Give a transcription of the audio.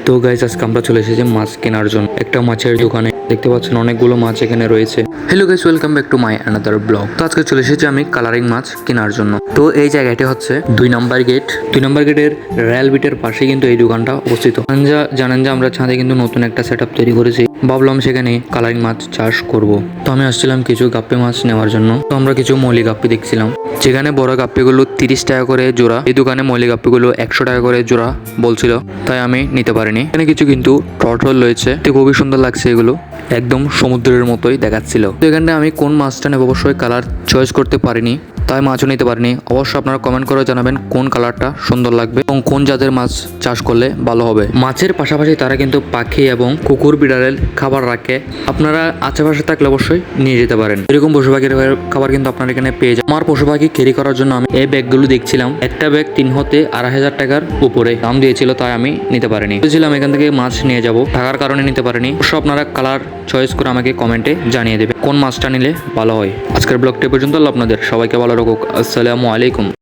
তো গাইস, আজকে আমরা চলে এসেছি মাছ কেনার জন্য একটা মাছের দোকানে। দেখতে পাচ্ছেন অনেকগুলো মাছ এখানে রয়েছে। Hello guys, welcome back to my another blog. তো আজকে চলে এসেছি আমি কালারিং মাছ কেনার জন্য। তো এই জায়গাটি হচ্ছে 2 নম্বর গেট। 2 নম্বর গেটের রেল বিটের পাশে কিন্তু এই দোকানটা অবস্থিত। জানেন যে আমরা ছাদে কিন্তু নতুন একটা সেট আপ তৈরি করেছি। ভাবলাম সেখানে কালারিং মাছ চাষ করব। তো আমি আসছিলাম কিছু গাপ্পি মাছ নেওয়ার জন্য। তো আমরা কিছু মৌলি গাপ্পি দেখছিলাম, যেখানে বড় গাপ্পিগুলো 30 টাকা করে জোড়া। এই দোকানে মৌলি গাপ্পিগুলো 100 টাকা করে জোড়া বলছিল, তাই আমি নিতে পারিনি। এখানে কিছু কিন্তু টর্টল রয়েছে, খুবই সুন্দর লাগছে। এগুলো একদম সমুদ্রের মতোই দেখাচ্ছিল। তো এখানে আমি কোন মাছটা নেব অবশ্যই কালার চয়েস করতে পারিনি, তাই মাছও নিতে পারিনি। অবশ্যই আপনারা কমেন্ট করে জানাবেন কোন কালারটা সুন্দর লাগবে এবং কোন জাতের মাছ চাষ করলে ভালো হবে। মাছের পাশাপাশি তারা কিন্তু পাখি এবং কুকুর বিড়ালের খাবার রাখে। আপনারা আশেপাশে থাকলে অবশ্যই নিয়ে যেতে পারেন। এরকম পশু পাখির খাবার কিন্তু আপনারা এখানে পেয়ে যান। আমার পশু পাখি ক্যারি করার জন্য আমি এই ব্যাগগুলো দেখছিলাম। একটা ব্যাগ 3 হতে 2,500 টাকার উপরে দাম দিয়েছিল, তাই আমি নিতে পারিনি। বলছিলাম এখান থেকে মাছ নিয়ে যাব, টাকার কারণে নিতে পারিনি। অবশ্যই আপনারা কালার চয়েস করে আমাকে কমেন্টে জানিয়ে দেবে কোন মাছটা নিলে ভালো হয়। আজকের ব্লগটা পর্যন্ত। আপনাদের সবাইকে ভালো রাখুক। আসসালামু আলাইকুম।